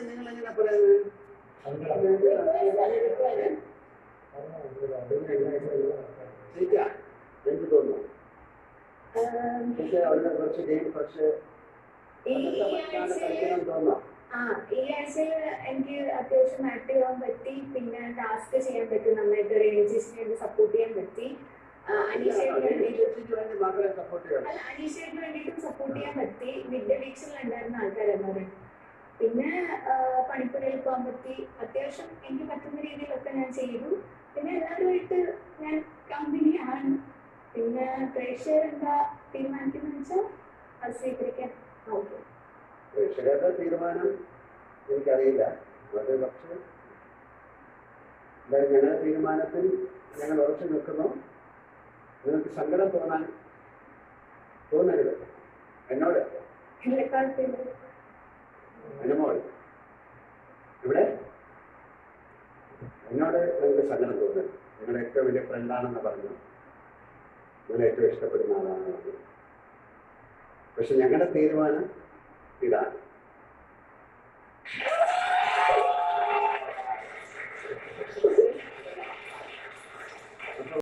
നിങ്ങൾ എങ്ങനെ പറയുന്നത്? എനിക്ക് തോന്നുന്നു അവിടെ കുറച്ച് ഗെയിം പക്ഷേ ഈ ആഴ്ചയിൽ എനിക്ക് അത്യാവശ്യം ആക്റ്റീവ് ആവാൻ പറ്റി. പിന്നെ ടാസ്ക് ചെയ്യാൻ പറ്റി നന്നായിട്ട്. റേഞ്ചസിനെ സപ്പോർട്ട് ചെയ്യാൻ പറ്റി. അനീഷയ്ക്ക് വേണ്ടിയിട്ടും സപ്പോർട്ട് ചെയ്യാൻ പറ്റി. മിഡ് വീക്സിൽ ഉണ്ടായിരുന്ന ആൾക്കാരെന്നോട്. പിന്നെ പണിപ്പുരയിൽ പോകാൻ പറ്റി. അത്യാവശ്യം എനിക്ക് പറ്റുന്ന രീതിയിലൊക്കെ ഞാൻ ചെയ്തു. പിന്നെ എല്ലാവരുമായിട്ട് ഞാൻ കമ്പനിയാണ്. പിന്നെ പ്രേക്ഷകർ എന്താ തീരുമാനിക്കുന്ന വെച്ചാൽ അത് സ്വീകരിക്കാൻ നോക്കും. പ്രേക്ഷകരുടെ തീരുമാനം എനിക്കറിയില്ല. അത് പക്ഷേ ഞങ്ങളുടെ തീരുമാനത്തിൽ ഞങ്ങൾ ഉറച്ചു നിൽക്കുന്നു. നിങ്ങൾക്ക് സങ്കടം തോന്നരുത്. എന്നോട് അനുമോൾ ഇവിടെ എന്നോട് നിങ്ങൾക്ക് സങ്കടം തോന്നരുത്. നിങ്ങളുടെ ഏറ്റവും വലിയ ഫ്രണ്ടാണെന്ന് പറഞ്ഞു. നിങ്ങൾ ഏറ്റവും ഇഷ്ടപ്പെടുന്ന ആളാണെന്ന് പറഞ്ഞു. പക്ഷെ ഞങ്ങളുടെ തീരുമാനം ഇതാണ്.